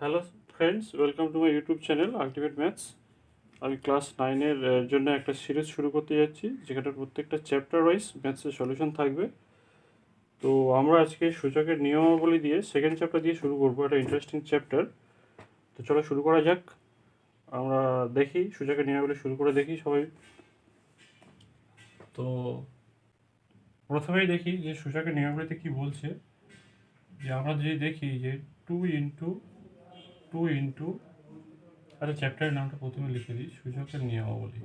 Hello friends, welcome to my YouTube channel ultimate maths. আমি class 9-এর জন্য একটা series শুরু করতে যাচ্ছি, যেখানে প্রত্যেকটা চ্যাপ্টার ওয়াইজ ম্যাথসের সলিউশন থাকবে। তো আমরা আজকে সূচকের নিয়মাবলী দিয়ে সেকেন্ড চ্যাপ্টার দিয়ে শুরু করবো, একটা ইন্টারেস্টিং চ্যাপ্টার। তো চলো শুরু করা যাক। আমরা দেখি সূচকের নিয়মাবলী শুরু করে দেখি সবাই। তো প্রথমেই দেখি যে সূচকের নিয়মাবলীতে কি বলছে। যে আমরা যদি দেখি যে টু ইন্টু আচ্ছা, চ্যাপ্টারের নামটা প্রথমে লিখে দিই, সূচকের নিয়মাবলী।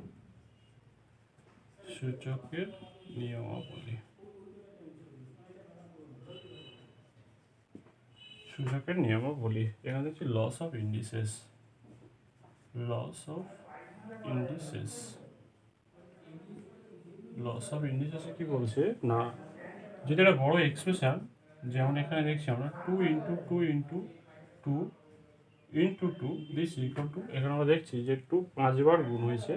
সূচকের নিয়মাবলী সূচকের নিয়মাবলী এখানে দেখছি laws of indices. Laws of ইন্ডিসেসে কি বলছে না, যদি একটা বড় এক্সপ্রেশন, যেমন এখানে দেখছি আমরা two into two this equal to, এখানে আমরা দেখছি যে টু 5 বার গুণ হয়েছে।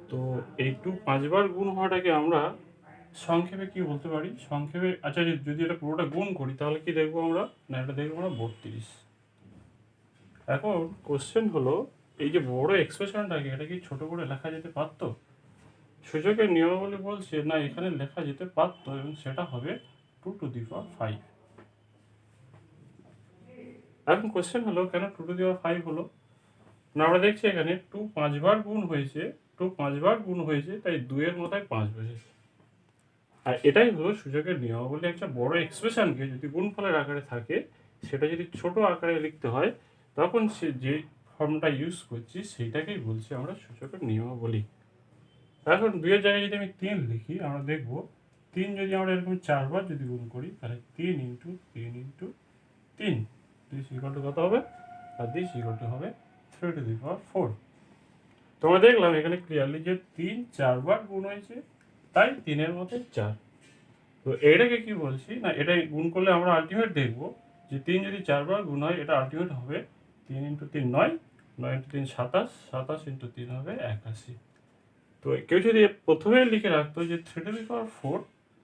তো এই টু 5 বার গুণ হওয়াটাকে আমরা সংক্ষেপে কি বলতে পারি? সংক্ষেপে আচ্ছা, যদি এটা পুরোটা গুণ করি তাহলে কি দেখবো আমরা? না, এটা দেখবো আমরা 32। এখন কোশ্চেন হলো, এই যে বড় এক্সপ্রেশনটাকে এটা কি ছোট করে লেখা যেতে পারতো? সূচকের নিয়মাবলী বলছে না, এখানে লেখা যেতে পারতো, এবং সেটা হবে 2^5। এখন কোশ্চেন হলো, কেন 2^5 হলো? না, আমরা দেখছি এখানে 2 5 বার গুণ হয়েছে, তাই 2-এর মাথায় 5 বসেছে। আর এটাই হলো সূচকের নিয়মাবলী। একটা বড় এক্সপ্রেশনকে যদি গুণফলের আকারে থাকে, সেটা যদি ছোট আকারে লিখতে হয়, তখন সে যে ফর্মটা ইউজ করছি সেইটাকেই বলছি আমরা সূচকের নিয়মাবলী। এখন 2-এর জায়গায় যদি আমি 3 লিখি, আমরা দেখব 3 যদি আমরা এরকম 4 বার যদি গুণ করি, তাহলে 3 ইন্টু 3 দিস ইকুয়াল টু কত হবে? আর দিস ইকুয়াল টু হবে 3^4। তোমরা দেখলাম এখানে ক্লিয়ারলি যে 3 4 বার গুণ হয়েছে, তাই 3-এর মধ্যে 4। তো এটাকে কি বলছি না, এটাই গুণ করলে আমরা আলটিমেট দেখব যে 3 যদি 4 বার গুণ হয়, এটা আলটিমেট হবে 3 ইন্টু 3 9, 9 ইন্টু 3 27, 27 ইন্টু 3 হবে 81। তো কেউ যদি প্রথমে লিখে রাখতো যে 3^4,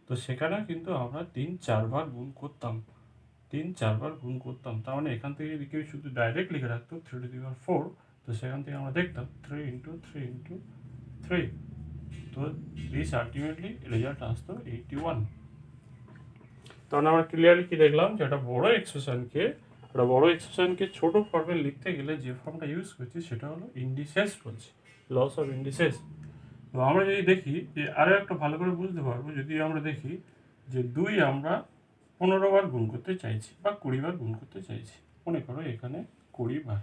তো সেখানে কিন্তু আমরা 3 4 বার গুণ করতাম। তার মানে এখান থেকে যদি কেউ শুধু ডাইরেক্ট লিখে রাখতো 3^4, তো সেখান থেকে আমরা দেখতাম 3 ইন্টু 3, তো দিস আলটিমেটলি রেজাল্ট আসতো 81। তখন আমরা ক্লিয়ারলি কি দেখলাম, যে একটা বড় এক্সপ্রেশনকে ছোট ফর্মে লিখতে গেলে যে ফর্মটা ইউজ করছি সেটা হলো ইন্ডিসেস বলছি, লস অফ ইন্ডিসেস। তো আমরা যদি দেখি যে আরও একটা ভালো করে বুঝতে পারবো, যদি আমরা দেখি যে 2 আমরা 15 বার গুণ করতে চাইছি বা 20 বার গুণ করতে চাইছি। মনে করো এখানে 20 বার,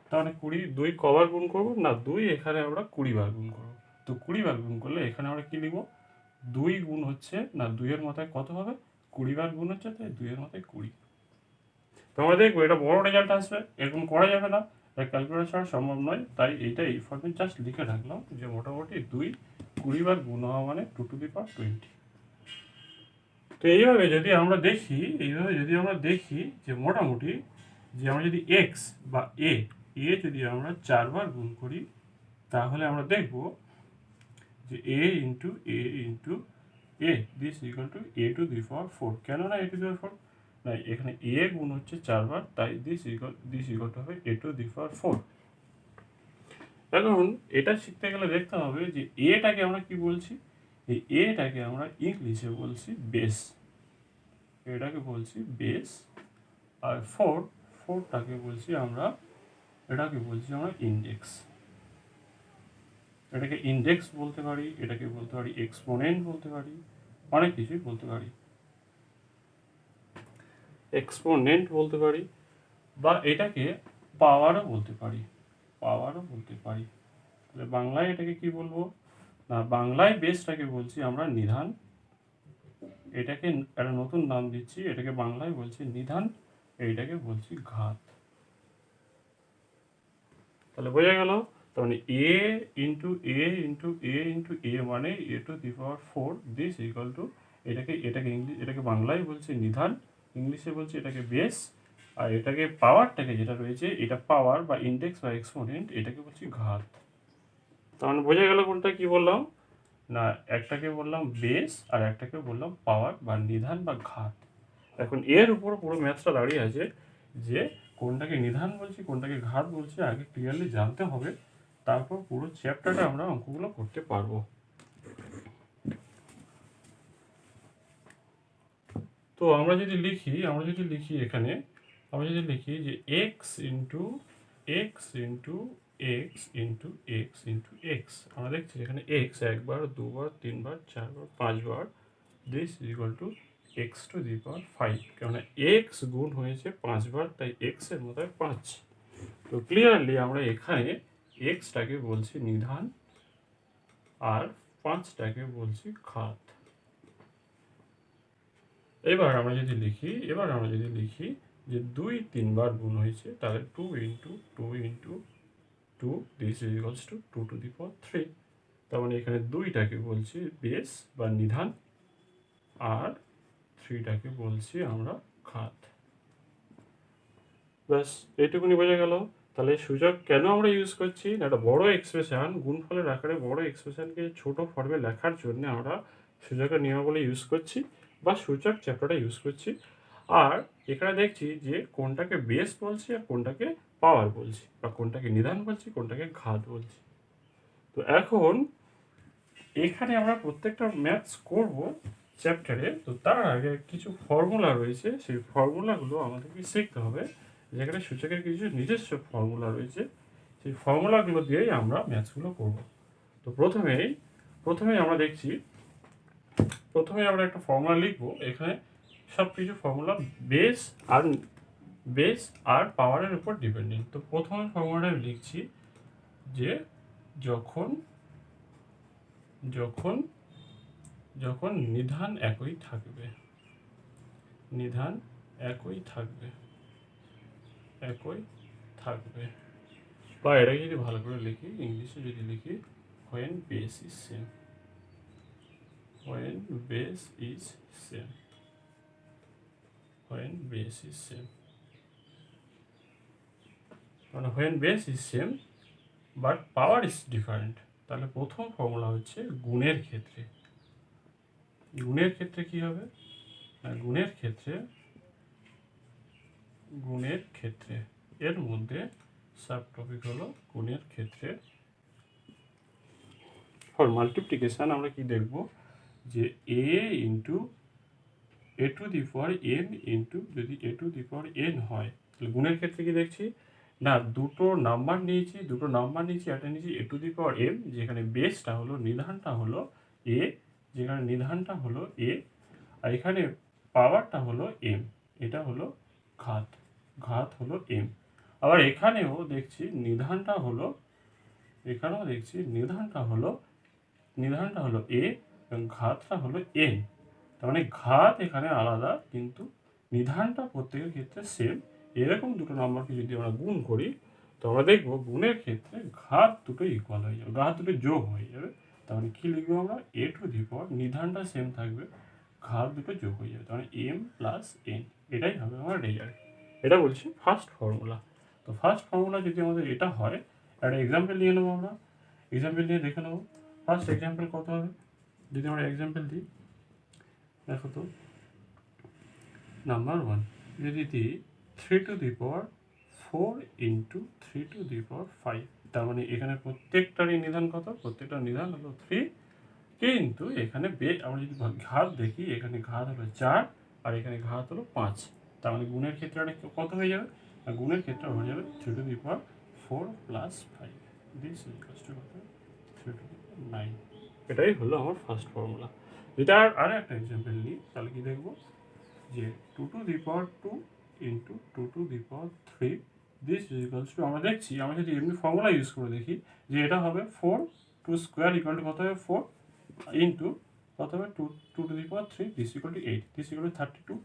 তাহলে 2 কবার গুণ করবো? না, 2 এখানে আমরা 20 বার গুণ করবো। তো 20 বার গুণ করলে এখানে আমরা কি লিখবো? 2 গুণ হচ্ছে না, 2-এর মাথায় কত হবে? 20 বার গুণ হচ্ছে, তাই 2-এর মাথায় 20। তো আমরা দেখবো এটা বড় রেজাল্ট আসবে, এরকম করা যাবে না, এটা ক্যালকুলেটর ছাড়া সম্ভব নয়। তাই এইটা এই ফর্মে জাস্ট লিখে রাখলাম যে মোটামুটি 2 20 বার গুণ হওয়া মানে 2^20। তো এইভাবে যদি আমরা দেখি যে মোটামুটি, যে আমরা যদি এক্স বা এ যদি আমরা 4 বার গুণ করি, তাহলে আমরা দেখব যে a into a this equal to a^4। কেন না a^4? না, এখানে এ গুণ হচ্ছে 4 বার, তাই দিস ইকুয়াল টু হবে a^4। এখন এটা শিখতে গেলে দেখতে হবে যে এটাকে আমরা কি বলছি। এই এটাকে আমরা ইংলিশে বলছি বেস, এটাকে বলছি বেস। আর ফোরটাকে বলছি আমরা ইন্ডেক্স। এটাকে ইন্ডেক্স বলতে পারি, এটাকে বলতে পারি এক্সপোনেন্ট বলতে পারি, অনেক কিছুই বলতে পারি। এক্সপোনেন্ট বলতে পারি, বা এটাকে পাওয়ারও বলতে পারি। তাহলে বাংলায় এটাকে কি বলবো? না, বাংলায় বেসটাকে বলছি আমরা নিধান। এটাকে একটা নতুন নাম দিচ্ছি, এটাকে বাংলায় বলছি নিধান, এইটাকে বলছি ঘাত। তাহলে বোঝা গেল, তার মানে এ ইন্টু এ মানে a^4 দিস ইকুয়াল টু, এটাকে বাংলায় বলছি নিধান, ইংলিশে বলছি এটাকে বেস, আর এটাকে পাওয়ারটাকে যেটা রয়েছে, এটা পাওয়ার বা ইন্ডেক্স বা এক্সপোনেন্ট, এটাকে বলছি ঘাত। তার মানে বোঝা গেল কোনটা কি বললাম? না, একটাকে বললাম বেস আর একটাকে বললাম পাওয়ার বা নিধান বা ঘাত। এখন এর উপর পুরো ম্যাথসটা দাঁড়িয়ে আছে যে কোনটাকে নিধান বলছি কোনটাকে ঘাত বলছি আগে ক্লিয়ারলি জানতে হবে, তারপর পুরো চ্যাপ্টারটা আমরা অঙ্কগুলো করতে পারবো। তো আমরা যদি লিখি এখানে আমরা যদি লিখি যে x into x into x into x into x, আমরা দেখছি এখানে এক্স একবার, দুবার, তিনবার, চারবার, পাঁচবার, this is equal to x to the power 5, কেননা এক্স গুণ হয়েছে 5বার, তাই এক্স এর মধ্যে 5। তো ক্লিয়ারলি আমরা এখানে এক্সটাকে বলছি নিধান আর 5টাকে বলছি ঘাত। এবার আমরা যদি লিখি যে 2 3বার গুণ হয়েছে, তাহলে 2 into 2 into 2, this is equals to 2 to the power 3। তার মানে এখানে 2টাকে বলছি বেস বা নিধান আর 3টাকে বলছি আমরা ঘাত। ব্যাস এইটুকুনি বোঝা গেল। তাহলে সূচক কেন আমরা ইউজ করছি না, একটা বড় এক্সপ্রেশন, গুণফলের আকারে বড় এক্সপ্রেশনকে ছোট ফর্মে লেখার জন্য আমরা সূচকের নিয়মাবলী ইউজ করছি বা সূচক চ্যাপ্টারটা ইউজ করছি। আর এখানে দেখছি যে কোনটাকে বেস বলছি আর কোনটাকে পাওয়ার বলছি, বা কোনটাকে নিধান বলছি কোনটাকে ঘাত বলছি। তো এখন এখানে আমরা প্রত্যেকটা ম্যাথস করব চ্যাপ্টারে, তো তার আগে কিছু ফর্মুলা রয়েছে, সেই ফর্মুলাগুলো আমাদেরকে শিখতে হবে। যেখানে সূচকের কিছু নিজস্ব ফর্মুলা রয়েছে, সেই ফর্মুলাগুলো দিয়েই আমরা ম্যাথসগুলো করব। তো প্রথমেই আমরা দেখছি, প্রথমে আমরা একটা ফর্মুলা লিখব। এখানে সব কিছু ফর্মুলা বেস আর পাওয়ারের উপর ডিপেন্ডেন্ট। তো প্রথমে ফর্মুলাটা লিখছি যে যখন যখন যখন নিধান একই থাকবে, নিধান একই থাকবে বা এটাকে যদি ভালো করে লিখি, ইংলিশে যদি লিখি, when base is same, when base is same, when base is same, মানে when base is same but power is different। তাহলে প্রথম ফর্মুলা হচ্ছে গুণের ক্ষেত্রে। গুণের ক্ষেত্রে কি হবে, গুণের ক্ষেত্রে এর মধ্যে সাব টপিক হলো গুণের ক্ষেত্রে। ফর মাল্টিপ্লিকেশন আমরা কি দেখব, যে a into A two the power n into যদি এ টু দি পাওয়ার n হয়, তাহলে গুণের ক্ষেত্রে কি দেখছি না, দুটো নাম্বার নিয়েছি, একটা নিয়েছি এ টু দি পাওয়ার m, যেখানে বেসটা হলো, নিধানটা হলো a, যেখানে নিধানটা হলো a, আর এখানে পাওয়ারটা হলো m, এটা হলো ঘাত হলো m। আবার এখানেও দেখছি নিধানটা হলো a এবং ঘাতটা হলো n। তার মানে ঘাত এখানে আলাদা, কিন্তু নিধানটা প্রত্যেকের ক্ষেত্রে সেম। এরকম দুটো নাম্বারকে যদি আমরা গুণ করি, তো আমরা দেখবো গুণের ক্ষেত্রে ঘাত দুটো ইকুয়াল হয়ে যাবে, ঘাত দুটো যোগ হয়ে যাবে। তার মানে কি লিখবো আমরা, এ টু দি পাওয়ার, নিধানটা সেম থাকবে, ঘাত দুটো যোগ হয়ে যাবে, তার মানে m প্লাস n, এটাই হবে আমার রেজাল্ট। এটা বলছি ফার্স্ট ফর্মুলা। তো ফার্স্ট ফর্মুলা যদি আমাদের এটা হয়, একটা এক্সাম্পল নিয়ে নেবো, আমরা এক্সাম্পল নিয়ে দেখে নেবো। ফার্স্ট এক্সাম্পল কত হবে, যদি আমরা এক্সাম্পল দিই, দেখো তো, নাম্বার 1 যদি দিই 3 to the power 4 into 3 to the power 5, তার মানে এখানে প্রত্যেকটারই নিধান কত, প্রত্যেকটার নিধান হলো 3, কিন্তু এখানে আমরা যদি ঘাত দেখি, এখানে ঘাত হলো 4 আর এখানে ঘাত হলো 5। তার মানে গুণের ক্ষেত্রে কত হয়ে যাবে, গুণের ক্ষেত্রে হয়ে যাবে 3 to the power 4 plus 5, this is equal to 3 to the power 9। এটাই হলো আমার ফার্স্ট ফর্মুলা। যেটা আর একটা এক্সাম্পল নিই, তাহলে কি দেখবো, যে 2 to the power 2 into 2 to the power 3, this is equals two, আমরা দেখছি, আমরা যদি এমনি ফর্মুলা ইউজ করে দেখি, যে এটা হবে 4, 2 স্কোয়ার ইকুয়াল টু কত হবে 4 ইন্টু কত হবে 2 to the power 3, this equal two 8, this equal two 32।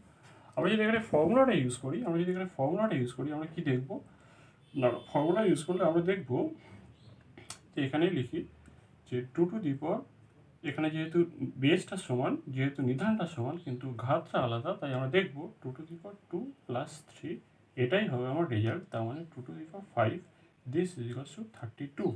আমরা যদি এখানে ফর্মুলাটা ইউজ করি, আমরা কি দেখবো না, ফর্মুলা ইউজ করলে আমরা দেখবো যে এখানে লিখি যে 2 টু দি পাওয়ার, এখানে যেহেতু বেসটা সমান, যেহেতু নিধানটা সমান, কিন্তু ঘাতটা আলাদা, তাই আমরা দেখব 2 টু দি পাওয়ার 2 প্লাস 3, এটাই হবে আমার রেজাল্ট। তার মানে 2 to the power 5, this is equals two 32।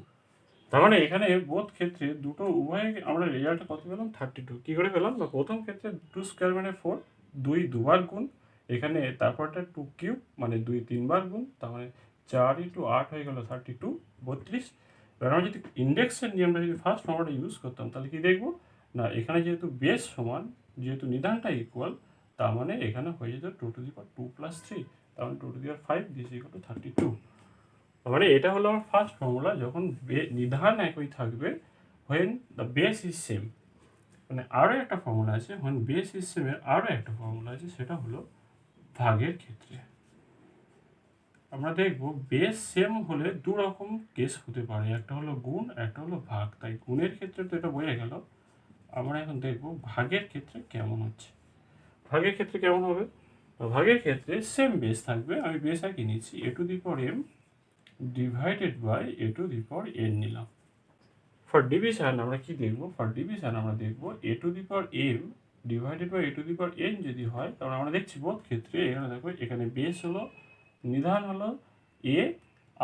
তার মানে এখানে বোথ ক্ষেত্রে দুটো উভয় আমরা রেজাল্টটা কত পেলাম, 32। কী করে পেলাম, বা প্রথম ক্ষেত্রে 2 স্কোয়ার মানে 4, 2 দুবার গুণ, এখানে তারপরটা 2 কিউব মানে 2 3 বার গুণ, তার মানে 4 × 8 হয়ে গেল 32 32। এবার আমরা যদি ইন্ডেক্সের নিয়মটা যদি ফার্স্ট ফর্মুলাটা ইউজ করতাম তাহলে কি দেখবো না, এখানে যেহেতু বেস সমান, যেহেতু নিধানটা ইকুয়াল, তার মানে এখানে হয়ে যেত 2 টু দি পাওয়ার 2 + 3, তার মানে 2 to the power 5 this equal two 32। তার মানে এটা হলো আমার ফার্স্ট ফর্মুলা, যখন নিধান একই থাকবে when the base is same। মানে আরও একটা ফর্মুলা আছে, when base is same এর আরও একটা ফর্মুলা আছে, সেটা হলো ভাগের ক্ষেত্রে। আমরা দেখব বেস সেম হলে দু রকম কেস হতে পারে, একটা হলো গুণ, একটা হলো ভাগ। তাই গুণের ক্ষেত্রে তো এটা বোঝা গেল। আমরা এখন দেখব ভাগের ক্ষেত্রে কেমন হচ্ছে। ভাগের ক্ষেত্রে কেমন হবে, ভাগের ক্ষেত্রে সেম বেস থাকবে। আমি বেস একই নিচ্ছি, a to the power m divided by a to the power n নিলাম। ফর ডিভিশন আমরা কি দেখব, ফর ডিভিশন আমরা দেখব a to the power m divided by a to the power n যদি হয়, তাহলে আমরা দেখছি বোধ ক্ষেত্রে এখানে দেখো, এখানে বেস হলো, নিধান হলো a,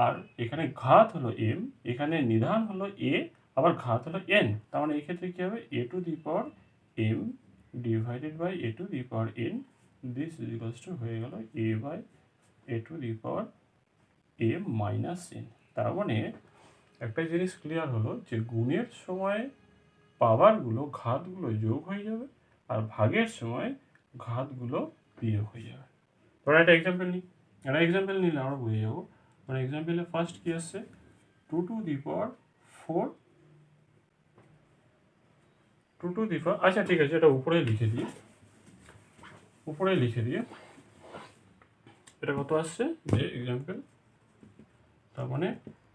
আর এখানে ঘাত হলো m, এখানে নিধান হলো a, আবার ঘাত হলো n। তার মানে এই ক্ষেত্রে কি হবে, a to the power m divided by a to the power n, this is equals to হয়ে গেল a by a to the power m minus n। তার মানে একটা জিনিস ক্লিয়ার হলো যে গুণের সময় পাওয়ারগুলো, ঘাতগুলো যোগ হয়ে যাবে, আর ভাগের সময় ঘাতগুলো বিয়োগ হয়ে যাবে। ধরো একটা এক্সাম্পল নিই, একটা এক্সাম্পল নিলে আমরা বুঝে যাবো। মানে এক্সাম্পলে ফার্স্ট কি আসছে, 2 to the power 4, 2 to the পাওয়ার, আচ্ছা ঠিক আছে, এটা উপরে লিখে দিয়ে, উপরে লিখে দিয়ে এটা কত আসছে যে এক্সাম্পল, তার মানে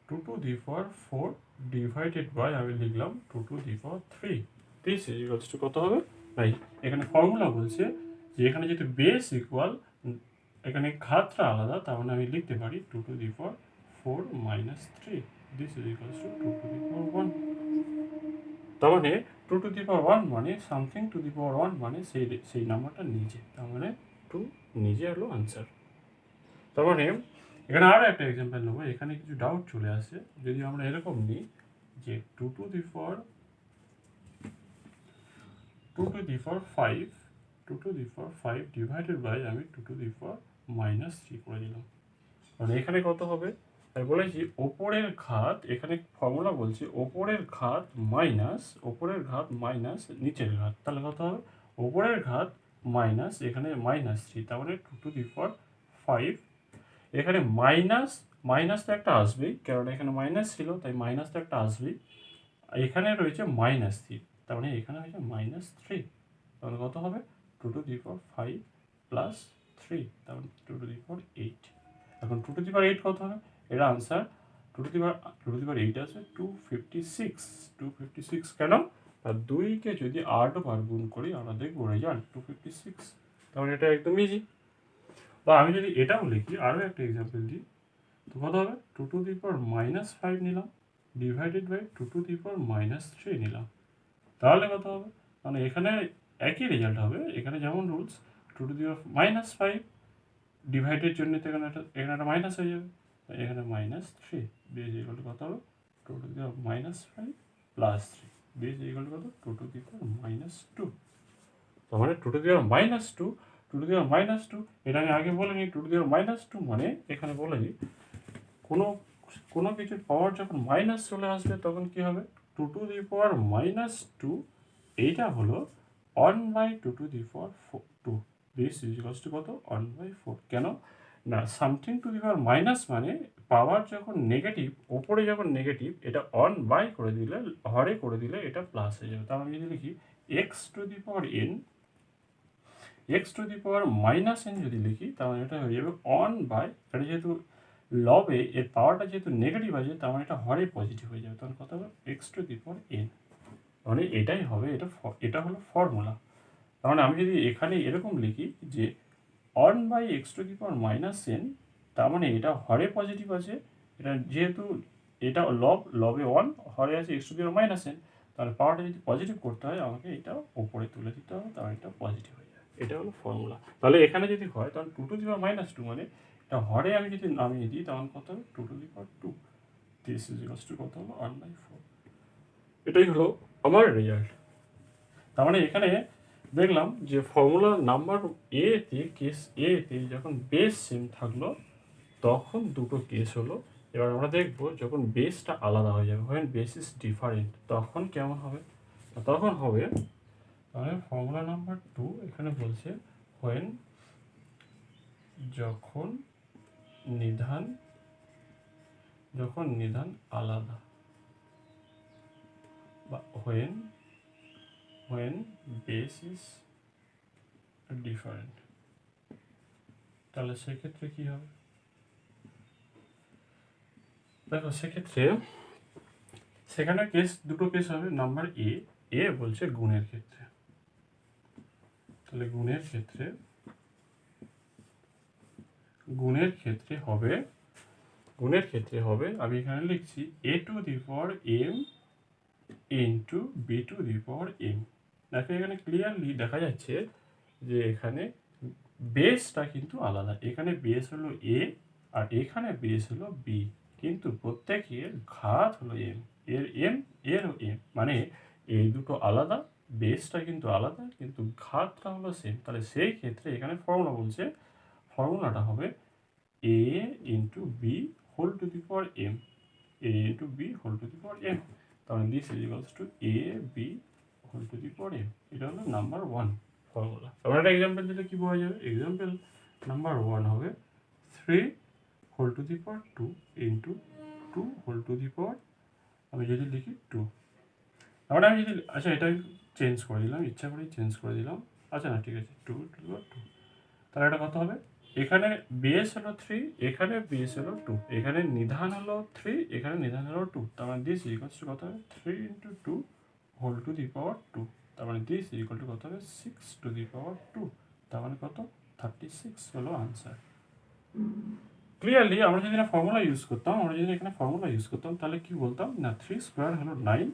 2 to the power 4 divided by আমি লিখলাম 2 to the power 3, this is equals to কত হবে ভাই, এখানে ফর্মুলা বলছে যে এখানে যেহেতু বেস ইকুয়াল, এখানে ঘাতটা আলাদা, তার মানে আমি লিখতে পারি 2 to the power 4 minus 3, this is equals to 2 to the power 1। তার মানে 2 টু দি পাওয়ার 1 মানে সামথিং টু দি পাওয়ার 1 মানে সেই নাম্বারটা নিজে, তার মানে 2 নিজে হলো আনসার। তার মানে এখানে আরও একটা এক্সাম্পল নেবো, এখানে কিছু ডাউট চলে আসে। যদি আমরা এরকম নিই যে 2 to the power 5, 2 to the power 5 divided by আমি 2 টু দি পাওয়ার মাইনাস 3 করে দিলাম। মানে এখানে কত হবে, তাই বলেছি ওপরের ঘাত, এখানে ফর্মুলা বলছে ওপরের ঘাত মাইনাস নিচের ঘাত, তাহলে কত হবে, ওপরের ঘাত মাইনাস এখানে মাইনাস 3, তার মানে 2 টু দি পাওয়ার 5, এখানে মাইনাস তো একটা আসবেই, কারণ এখানে মাইনাস ছিল তাই মাইনাস তো একটা আসবেই, এখানে রয়েছে -3, তার মানে এখানে হয়েছে -3, তাহলে কত হবে 2 টু দি পাওয়ার 5 প্লাস 3, তার মানে 2 টু দি পাওয়ার 8। এখন 2 টু দি পাওয়ার 8 কত হবে, এর আনসার 2 টু দি পাওয়ার 8 আছে 256 কেন, আর 2কে যদি 8 বার গুণ করি আমরা দেখবো রেজাল্ট 256, তাহলে এটা একদম ইজি। বা আমি যদি এটাও লিখি, আরও একটা এক্সাম্পল দিই, তো কত হবে 2 টু দি পাওয়ার -5 নিলাম divided by 2 to the power -3 নিলাম, তাহলে কত হবে, মানে এখানে একই রেজাল্ট হবে। এখানে যেমন রুলস 2 টু দি পাওয়ার -5 ডিভাইডের জন্য তো এখানে একটা মাইনাস হয়ে যাবে, এখানে -3 বেস ইকুয়াল টু কত হবে 2 to the power -5 plus 3, base equal to কত 2 টু দি পাওয়ার -2। তার মানে 2 to the power -2, 2 to the power -2, এটা আমি আগে বলে নিই। 2 টু দি পাওয়ার -2 মানে এখানে বলে নিই, কোনো কিছুর পাওয়ার যখন মাইনাস চলে আসবে তখন কি হবে, 2 টু দি পাওয়ার -2 এইটা হলো 1/2 two the power 2, this is equals to কত 1/4। কেন না, something to the power minus মানে পাওয়ার যখন নেগেটিভ, ওপরে যখন নেগেটিভ, এটা 1/, করে দিলে হরে করে দিলে এটা প্লাস হয়ে যাবে। তাহলে আমি যদি লিখি x two the power n, x two the power -n যদি লিখি, তাহলে এটা হয়ে যাবে 1/, এটা যেহেতু লবে এর পাওয়ারটা যেহেতু নেগেটিভ আছে, তার মানে এটা হরে পজিটিভ হয়ে যাবে, তখন কত হবে x two the power n, মানে এটাই হবে, এটা হলো ফর্মুলা। তার মানে আমি যদি এখানে এরকম লিখি যে 1/x two the power -n, তার মানে এটা হরে পজিটিভ আছে, এটা যেহেতু এটা লবে 1, হরে আছে x two the power -n, তাহলে পাওয়ারটা যদি পজিটিভ করতে হয় আমাকে এটা ওপরে তুলে দিতে হবে, তাহলে এটা পজিটিভ হয়ে যাবে। এটা হলো ফর্মুলা। তাহলে এখানে যদি হয় তাহলে 2 টু দি পাওয়ার -2 মানে এটা হরে আমি যদি নামিয়ে দিই, তখন কত হবে 2 to the power 2, this is equals to কত হলো 1/4। এটাই হলো আমার রেজাল্ট। তার মানে এখানে দেখলাম যে ফর্মুলা নাম্বার এতে কেস এতে যখন বেস সেম থাকলো তখন দুটো কেস হলো। এবার আমরা দেখব যখন বেসটা আলাদা হয়ে যাবে, when বেস ইজ ডিফারেন্ট, তখন কেমন হবে? তখন হবে, তাহলে ফর্মুলা নাম্বার 2 এখানে বলছে when যখন নিধান আলাদা, বা when বেস ইজ ডিফারেন্ট, তাহলে সেক্ষেত্রে কি হবে? দেখো সেক্ষেত্রে সেখানে দুটো কেস হবে। নাম্বার এ বলছে গুণের ক্ষেত্রে, তাহলে গুণের ক্ষেত্রে হবে আমি এখানে লিখছি a to the power m into b to the power m। দেখো এখানে ক্লিয়ারলি দেখা যাচ্ছে যে এখানে বেসটা কিন্তু আলাদা, এখানে বেস হলো a আর এখানে বেস হলো b, কিন্তু প্রত্যেকের ঘাত হলো m, এরও m, মানে এই দুটো আলাদা, বেসটা কিন্তু আলাদা কিন্তু ঘাতটা হলো সেম। তাহলে সেই ক্ষেত্রে এখানে ফর্মুলাটা হবে a into b whole to the power m, a into b whole to the power m, তাহলে this is equals to a b whole to the power m। এটা হলো নাম্বার 1 ফর্মুলা। আমরা একটা এক্সাম্পল দিলে কি পাওয়া যাবে? এক্সাম্পল নাম্বার 1 হবে 3 whole to the power 2 into 2 whole to the power, আমি যদি লিখি 2, তাহলে আমি যদি আচ্ছা এটা চেঞ্জ করে দিলাম, ইচ্ছা করেই চেঞ্জ করে দিলাম, আচ্ছা না ঠিক আছে 2 টু দি পাওয়ার 2, তাহলে এটা কত হবে? এখানে বেস হলো 3, এখানে বেস হলো 2, এখানে নিধান হলো 3, এখানে নিধান হলো 2, তার মানে দিস ইকুয়ালস টু কত হবে? 3 into 2 whole to the power 2, তার মানে দিস ইকুয়াল টু কত হবে? 6 টু দি পাওয়ার 2, তার মানে কত? 36 হলো আনসার। ক্লিয়ারলি আমরা যদি না ফর্মুলা ইউজ করতাম, তাহলে কি বলতাম না 3 স্কোয়ার হলো 9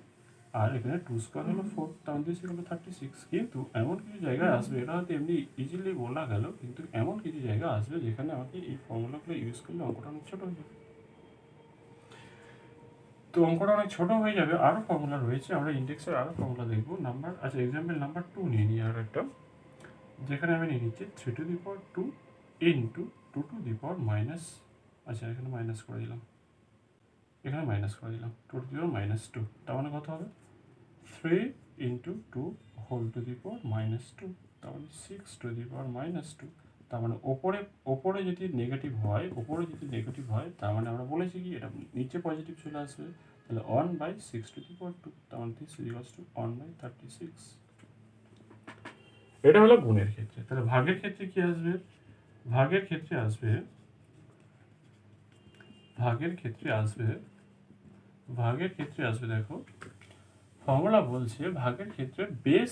আর এখানে 2 স্কোয়ার হলো 4, তার মানে দিস ইকুয়াল টু 36। কিন্তু এমন কিছু জায়গায় আসবে, এটা হয়তো এমনি ইজিলি বলা গেল, কিন্তু এমন কিছু জায়গা আসবে যেখানে আমাকে এই ফর্মুলাগুলো ইউজ করলে অঙ্কটা অনেক ছোট হয়ে যাবে। তো অঙ্কটা অনেক ছোট হয়ে যাবে। আরও ফর্মুলা রয়েছে, আমরা ইন্ডেক্সের আরও ফর্মুলা দেখবো। আচ্ছা এক্সাম্পল নাম্বার 2 নিয়ে নিই আর একটা, যেখানে আমি নিয়ে নিচ্ছি 3 to the power 2 into 2 to the power minus, আচ্ছা এখানে মাইনাস করে দিলাম 2 টু দি পাওয়ার মাইনাস 2, তার মানে কত হবে? 3 into 2 whole to the power minus 2, তার মানে 6 টু দি পাওয়ার মাইনাস 2, তার মানে ওপরে যদি নেগেটিভ হয়, তার মানে আমরা বলেছি কি এটা নিচে পজিটিভ চলে আসবে, তাহলে 1/6 টু দি পাওয়ার 2, তার মানে দিস ইকুয়ালস টু 1/36। এটা হলো গুণের ক্ষেত্রে। তাহলে ভাগের ক্ষেত্রে কি আসবে? ভাগের ক্ষেত্রে আসবে দেখো ফর্মুলা বলছে ভাগের ক্ষেত্রে বেস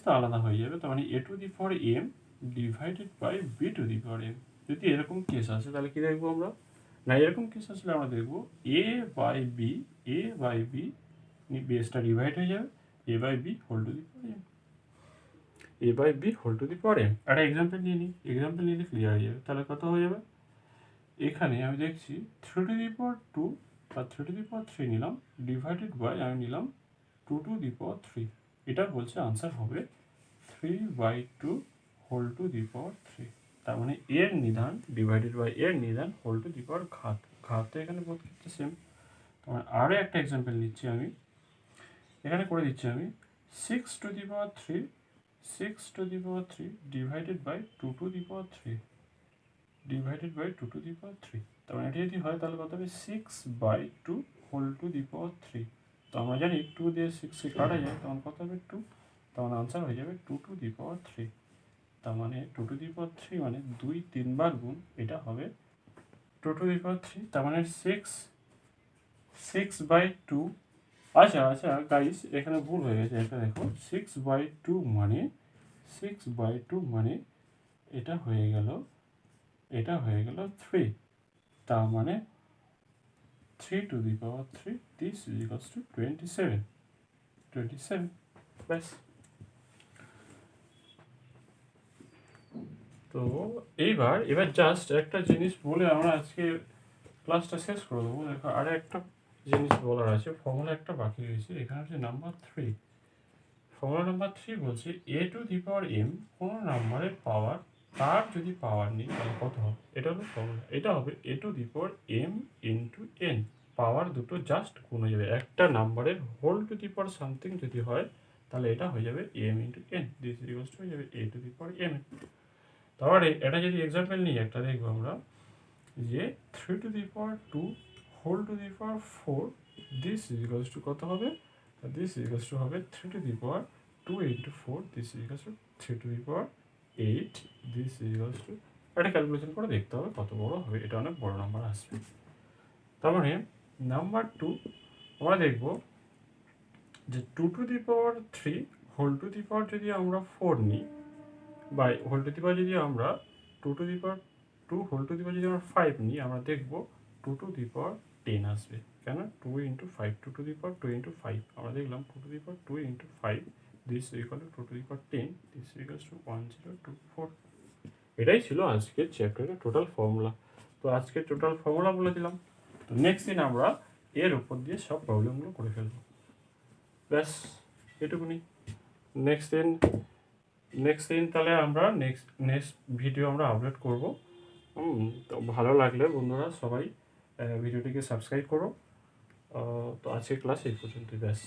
তো আলাদা হয়ে যাবে, তার মানে a to the power m divided by b to the power m। যদি এরকম কেস আসে তাহলে কি দেখবো আমরা? না এরকম কেস আসলে আমরা দেখবো a বাই b বেসটা ডিভাইড হয়ে যাবে a by b whole to the power m, একটা এক্সাম্পল নিলে ক্লিয়ার হয়ে যাবে। তাহলে কত হয়ে যাবে? এখানে আমি দেখছি 3 টু দি পাওয়ার 2 বা 3 টু দি পাওয়ার 3 নিলাম, ডিভাইডেড বাই আমি নিলাম 2 টু দি পাওয়ার 3, এটা বলছে আনসার হবে 3/2 হোল টু দি পাওয়ার 3, তার মানে এর নিধান ডিভাইডেড বাই এর নিধান হোল টু দি পাওয়ার ঘাত তো এখানে বোধ ক্ষেত্রে সেম। তোমার আরও একটা এক্সাম্পল নিচ্ছি আমি, এখানে করে দিচ্ছি আমি 6 to the power 3 divided by 2 to the power 3, তার মানে এটা যদি হয় তাহলে কত হবে? 6/2 হোল টু দি পাওয়ার 3, তো আমরা জানি 2 দিয়ে 6 কাটা যায়, তখন কত হবে? 2, তার মানে আনসার হয়ে যাবে 2 টু দি পাওয়ার 3, তার মানে 2 টু দি পাওয়ার 3 মানে 2-3 বার গুণ, এটা হবে 2 টু দি পাওয়ার 3, তার মানে 6/2। আচ্ছা গাইস এখানে ভুল হয়ে গেছে, এটা দেখো 6/2 মানে এটা হয়ে গেল 3, তার মানে 3 to the power 3, this is equals two 27, ব্যাস। তো এবার জাস্ট একটা জিনিস বলে আমরা আজকে ক্লাসটা শেষ করে দেবো। দেখো আর একটা জিনিস বলার আছে, ফর্মুলা একটা বাকি রয়েছে। এখানে হচ্ছে নাম্বার 3, ফর্মুলা নাম্বার 3 বলছে a to the power m কোনো নাম্বারের পাওয়ার তার যদি পাওয়ার নিই তাহলে কত হবে, এটা হলো ফর্মুলা। এটা হবে a to the power m into n, power দুটো জাস্ট গুণ হয়ে যাবে। একটা নাম্বারের whole to the power something যদি হয় তাহলে এটা হয়ে যাবে m into n, this equals to হয়ে যাবে a to the power m। তাহলে এটা যদি এক্সাম্পল নিই একটা দেখবো আমরা যে 3 to the power 2 whole to the power 4, this equals to কত হবে, দিস ইকুয়ালস টু হবে 3 to the power 2 into 4, this equals to 3 to the power 8, this equals to, এটা ক্যালকুলেশন করে দেখতে হবে কত বড় হবে, এটা অনেক বড় নাম্বার আসবে। তার মানে নাম্বার 2 আমরা দেখব যে 2 to the power 3 whole to the power যদি আমরা 4 নিই, বা হোল টু দি পাওয়ার যদি আমরা 2 to the power 2 whole to the power যদি আমরা 5 নিই, আমরা দেখব 2 টু দি পাওয়ার 10 আসবে। কেন 2 into 5, 2 to the power 2 into 5, আমরা দেখলাম 2 to the power 2 into 5, this equal two 2 to the power 10, this equals two 1024। এটাই ছিল আজকের চ্যাপ্টারের টোটাল ফর্মুলা। তো আজকের টোটাল ফর্মুলা বলে দিলাম। তো নেক্সট দিন আমরা এর উপর দিয়ে সব প্রবলেমগুলো করে ফেলবো, ব্যাস এটুকুনি। নেক্সট দিন তাহলে আমরা নেক্সট ভিডিও আমরা আপলোড করব। তো ভালো লাগলে বন্ধুরা সবাই ভিডিওটিকে সাবস্ক্রাইব করো। তো আজকের ক্লাস এই পর্যন্ত, ব্যাস।